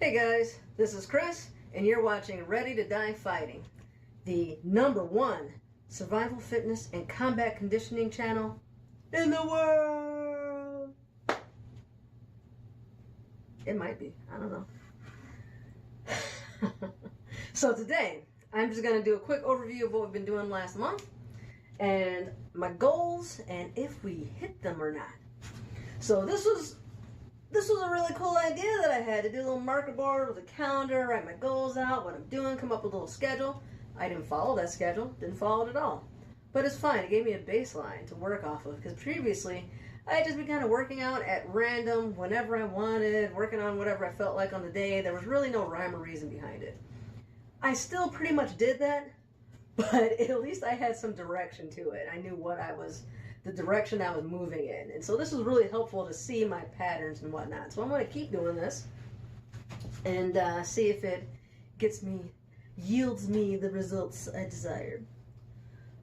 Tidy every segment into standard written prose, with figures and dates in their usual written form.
Hey guys, this is Kris, and you're watching Ready to Die Fighting, the #1 survival fitness and combat conditioning channel in the world. It might be, I don't know. So today, I'm just going to do a quick overview of what we've been doing last month, and my goals, and if we hit them or not. So this was a really cool idea that I had, to do a little marker board with a calendar, write my goals out, what I'm doing, come up with a little schedule. I didn't follow that schedule, didn't follow it at all. But it's fine, it gave me a baseline to work off of, because previously I had just been kind of working out at random, whenever I wanted, working on whatever I felt like on the day. There was really no rhyme or reason behind it. I still pretty much did that, but at least I had some direction to it. I knew the direction I was moving in. And so this was really helpful to see my patterns and whatnot. So I'm going to keep doing this and see if it yields me the results I desired.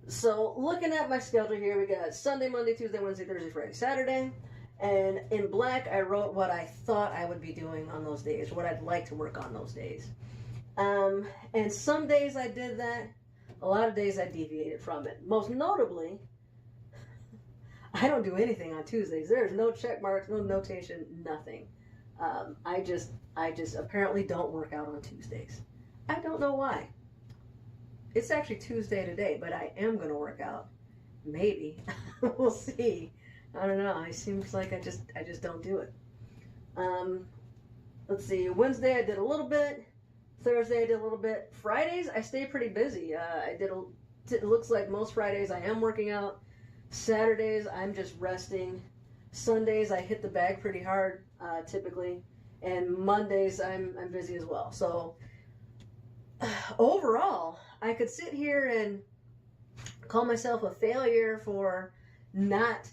So looking at my schedule here, we got Sunday, Monday, Tuesday, Wednesday, Thursday, Friday, Saturday. And in black, I wrote what I thought I would be doing on those days, what I'd like to work on those days. And some days I did that. A lot of days I deviated from it. Most notably, I don't do anything on Tuesdays. There's no check marks, no notation, nothing. I just apparently don't work out on Tuesdays. I don't know why. It's actually Tuesday today, but I am going to work out. Maybe. We'll see. I don't know. It seems like I just don't do it. Let's see. Wednesday I did a little bit. Thursday I did a little bit. Fridays I stay pretty busy. It looks like most Fridays I am working out. Saturdays I'm just resting. Sundays I hit the bag pretty hard, typically. And Mondays I'm busy as well. So overall, I could sit here and call myself a failure for not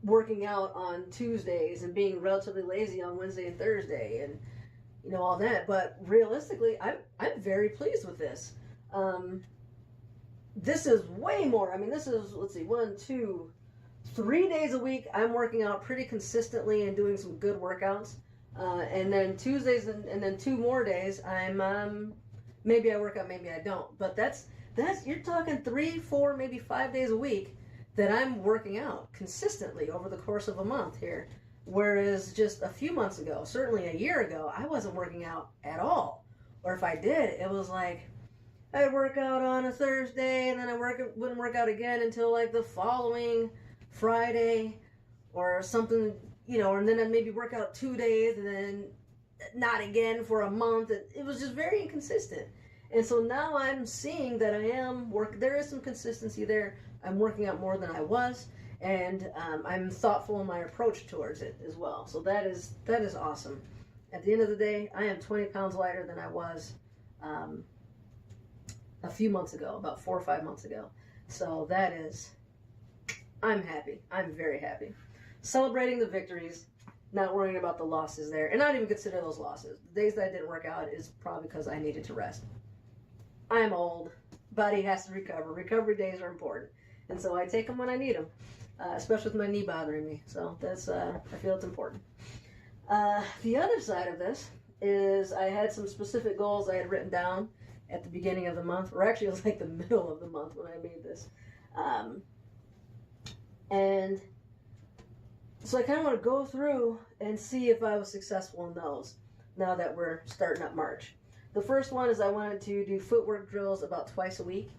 working out on Tuesdays and being relatively lazy on Wednesday and Thursday and all that. But realistically, I'm very pleased with this. This is way more. I mean, this is, let's see, 1, 2, 3 days a week I'm working out pretty consistently and doing some good workouts. And then Tuesdays and then 2 more days I'm maybe I work out, maybe I don't. But that's you're talking 3, 4, maybe 5 days a week that I'm working out consistently over the course of a month here. Whereas just a few months ago, certainly a year ago, I wasn't working out at all. Or if I did, it was like I'd work out on a Thursday and then I wouldn't work out again until like the following Friday or something, and then I'd maybe work out 2 days and then not again for a month. It was just very inconsistent. And so now I'm seeing that there is some consistency there. I'm working out more than I was, and I'm thoughtful in my approach towards it as well. So that is awesome. At the end of the day, I am 20 pounds lighter than I was a few months ago, about 4 or 5 months ago. So I'm happy. I'm very happy. Celebrating the victories, not worrying about the losses there, and not even consider those losses. The days that I didn't work out is probably because I needed to rest. I'm old. Body has to recover. Recovery days are important. And so I take them when I need them, especially with my knee bothering me. So I feel it's important. The other side of this is I had some specific goals I had written down at the beginning of the month, or actually it was like the middle of the month when I made this. And so I kind of want to go through and see if I was successful in those now that we're starting up March. The first one is I wanted to do footwork drills about twice a week.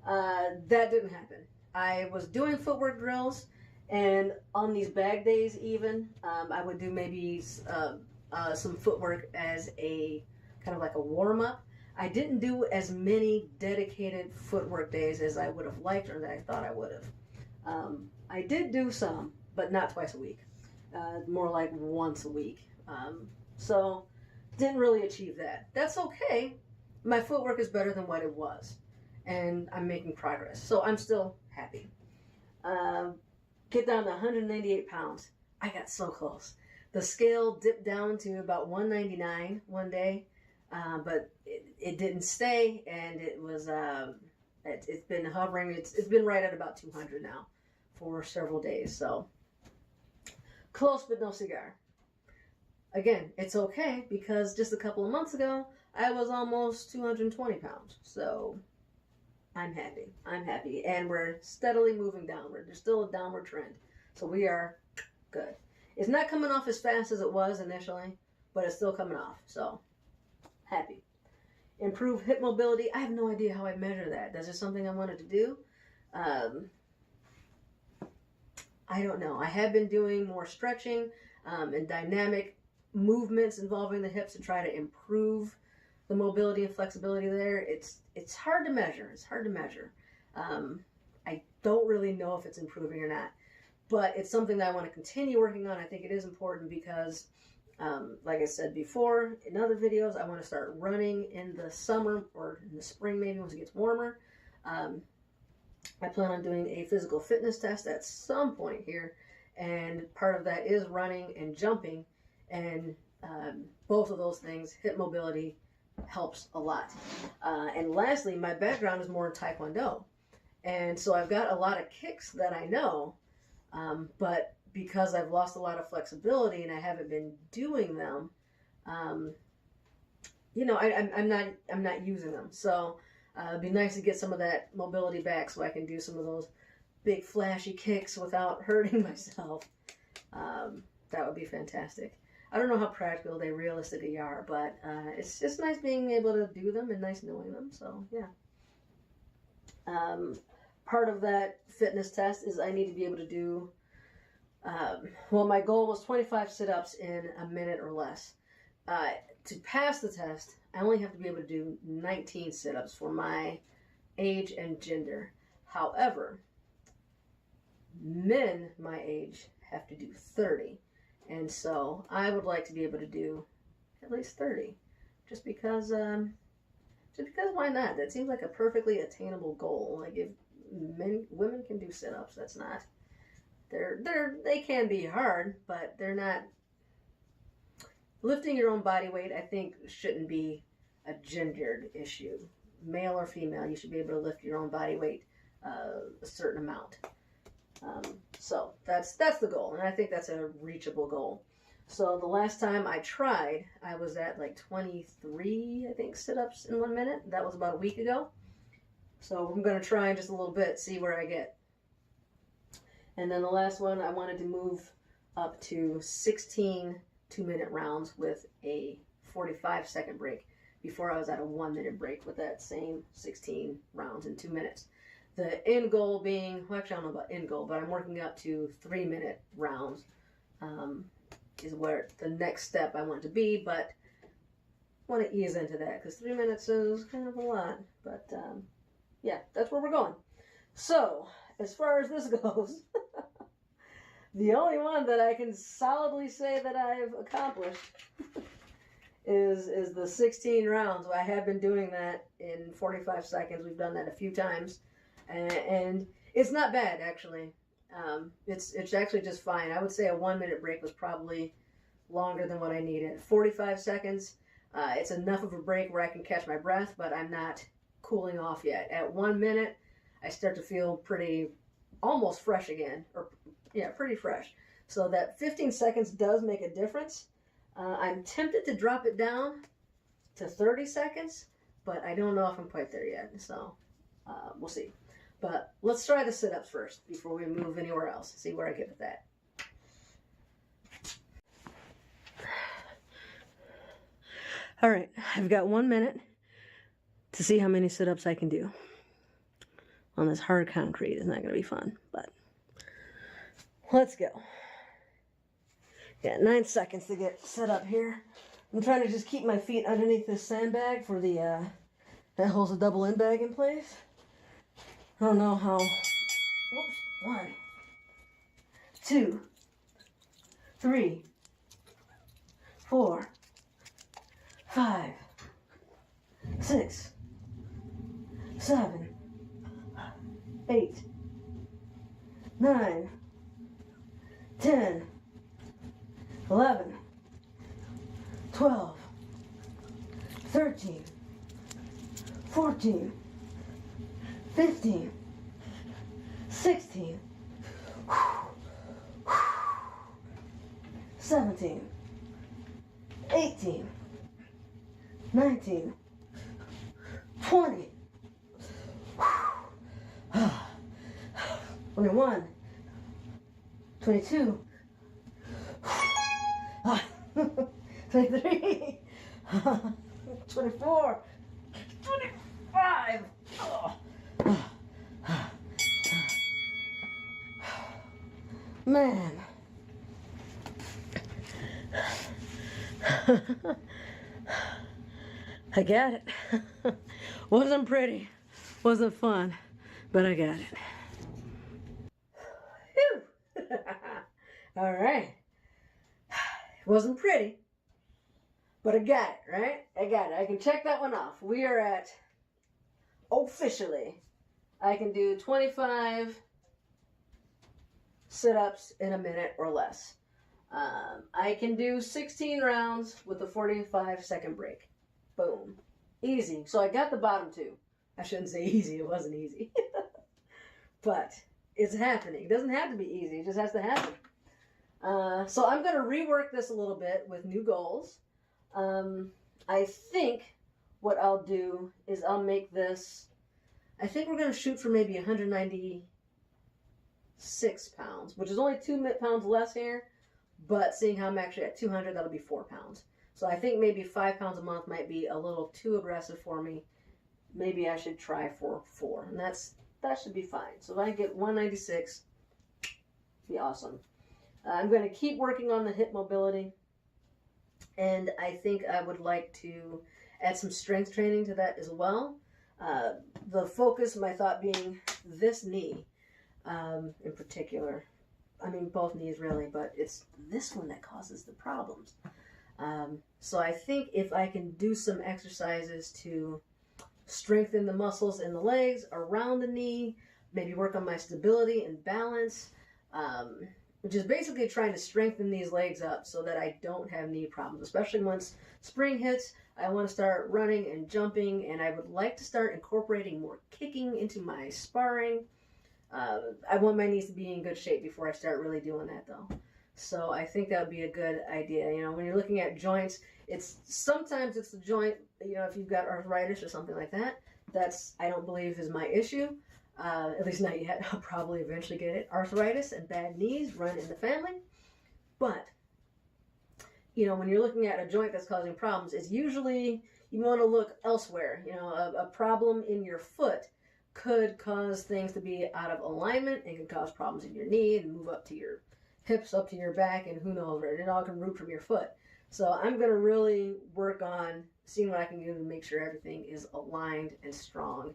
That didn't happen. I was doing footwork drills, and on these bag days even, I would do maybe some footwork as a kind of like a warm-up. I didn't do as many dedicated footwork days as I would have liked or that I thought I would have. I did do some, but not twice a week. More like once a week. So didn't really achieve that. That's okay. My footwork is better than what it was, and I'm making progress. So I'm still happy. Get down to 198 pounds. I got so close. The scale dipped down to about 199 one day, but it didn't stay, and it was it's been hovering. It's been right at about 200 now for several days. So close, but no cigar. again, it's okay because just a couple of months ago, I was almost 220 pounds. So I'm happy. I'm happy. And we're steadily moving downward. There's still a downward trend. So we are good. It's not coming off as fast as it was initially, but it's still coming off. So happy. Improve hip mobility. I have no idea how I measure that. That's just something I wanted to do. I don't know. I have been doing more stretching and dynamic movements involving the hips to try to improve the mobility and flexibility there. It's hard to measure. It's hard to measure. I don't really know if it's improving or not, but it's something that I want to continue working on. I think it is important because, like I said before in other videos, I want to start running in the summer or in the spring maybe once it gets warmer. I plan on doing a physical fitness test at some point here, and part of that is running and jumping, and both of those things, hip mobility, helps a lot. And lastly, my background is more in Taekwondo, and so I've got a lot of kicks that I know, but because I've lost a lot of flexibility and I haven't been doing them, you know, I'm not using them. So it'd be nice to get some of that mobility back so I can do some of those big flashy kicks without hurting myself. That would be fantastic. I don't know how practical they realistically are, but it's just nice being able to do them and nice knowing them. So yeah. Part of that fitness test is I need to be able to do, well, my goal was 25 sit-ups in a minute or less. To pass the test, I only have to be able to do 19 sit-ups for my age and gender. However, men my age have to do 30. And so I would like to be able to do at least 30. Just because why not? That seems like a perfectly attainable goal. Like if women can do sit-ups, that's not, they can be hard, but they're not. Lifting your own body weight, I think, shouldn't be a gendered issue. Male or female, you should be able to lift your own body weight a certain amount. So that's the goal, and I think that's a reachable goal. So the last time I tried, I was at like 23, I think, sit-ups in 1 minute. That was about a week ago. So I'm going to try in just a little bit, see where I get. And then the last one, I wanted to move up to 16 2-minute rounds with a 45-second break before I was at a 1-minute break with that same 16 rounds in 2 minutes. The end goal being, well, actually I don't know about end goal, but I'm working up to 3-minute rounds is where the next step I want to be, but I want to ease into that because 3 minutes is kind of a lot. But yeah, that's where we're going. So as far as this goes, the only one that I can solidly say that I've accomplished is the 16 rounds. I have been doing that in 45 seconds. We've done that a few times. And it's not bad, actually. It's actually just fine. I would say a 1-minute break was probably longer than what I needed. 45 seconds, it's enough of a break where I can catch my breath, but I'm not cooling off yet. At 1 minute, I start to feel pretty, almost fresh again, or yeah, pretty fresh. So that 15 seconds does make a difference. I'm tempted to drop it down to 30 seconds, but I don't know if I'm quite there yet. So we'll see. But let's try the sit-ups first before we move anywhere else. See where I get with that. All right, I've got 1 minute to see how many sit-ups I can do on this hard concrete. It's not going to be fun, but let's go. Got 9 seconds to get set up here. I'm trying to just keep my feet underneath this sandbag for the, that holds a double end bag in place. I don't know how. Whoops. 1, 2, 3, 4, 5, 6, 7, 8, 9, 10, 11, 12, 13, 14, 15, 16, 17, 18, 19, 20, 21, 22, 23, 24, 25. Man. I got it. Wasn't pretty, wasn't fun, but I got it. Whew. All right. Wasn't pretty, but I got it, right? I got it. I can check that one off. We are at, officially, I can do 25 sit-ups in a minute or less. I can do 16 rounds with a 45-second break. Boom. Easy. So I got the bottom two. I shouldn't say easy. It wasn't easy. But it's happening. It doesn't have to be easy. It just has to happen. So I'm going to rework this a little bit with new goals. I think what I'll do is I'll make this, I think we're going to shoot for maybe 196 pounds, which is only 2 pounds less here. But seeing how I'm actually at 200, that'll be 4 pounds. So I think maybe 5 pounds a month might be a little too aggressive for me. Maybe I should try for 4. And that should be fine. So if I get 196, be awesome. I'm going to keep working on the hip mobility. And I think I would like to add some strength training to that as well. The focus, my thought being this knee in particular. I mean, both knees really, but it's this one that causes the problems. So I think if I can do some exercises to strengthen the muscles in the legs, around the knee, maybe work on my stability and balance, which is basically trying to strengthen these legs up so that I don't have knee problems, especially once spring hits. I want to start running and jumping, and I would like to start incorporating more kicking into my sparring. I want my knees to be in good shape before I start really doing that, though. So I think that would be a good idea. You know, when you're looking at joints, sometimes it's the joint, you know, if you've got arthritis or something like that, I don't believe is my issue. At least not yet. I'll probably eventually get it. Arthritis and bad knees run in the family. But, you know, when you're looking at a joint that's causing problems, it's usually, you want to look elsewhere. You know, a problem in your foot could cause things to be out of alignment and can cause problems in your knee and move up to your hips, up to your back, and who knows where. It all can root from your foot. So I'm going to really work on seeing what I can do to make sure everything is aligned and strong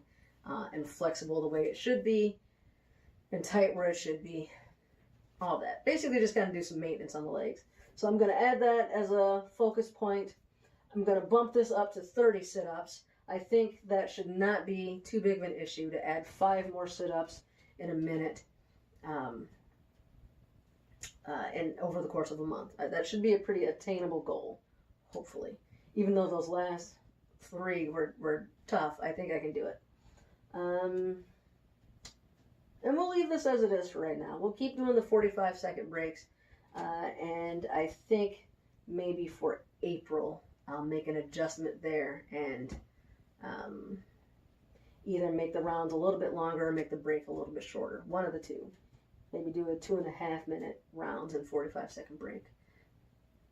and flexible the way it should be and tight where it should be. All that. Basically just kind of do some maintenance on the legs. So I'm going to add that as a focus point. I'm going to bump this up to 30 sit-ups. I think that should not be too big of an issue to add 5 more sit-ups in a minute and over the course of a month. That should be a pretty attainable goal, hopefully. Even though those last 3 were tough, I think I can do it. And we'll leave this as it is for right now. We'll keep doing the 45-second breaks. And I think maybe for April, I'll make an adjustment there and either make the rounds a little bit longer or make the break a little bit shorter. One of the two. Maybe do a 2.5 minute rounds and 45-second break.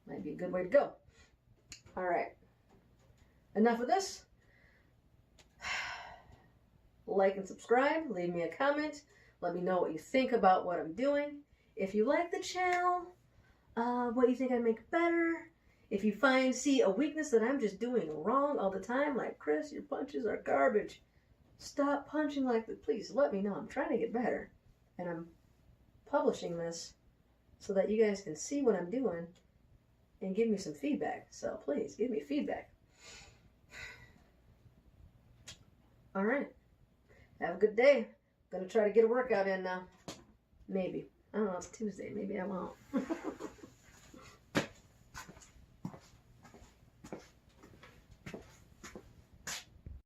Might be a good way to go. All right. Enough of this. Like and subscribe. Leave me a comment. Let me know what you think about what I'm doing. If you like the channel, what you think I make better. If you see a weakness that I'm just doing wrong all the time, like, Kris, your punches are garbage. Stop punching like that. Please let me know. I'm trying to get better. And I'm publishing this so that you guys can see what I'm doing and give me some feedback. So please, give me feedback. All right. Have a good day. I'm going to try to get a workout in now. Maybe. I don't know. It's Tuesday. Maybe I won't.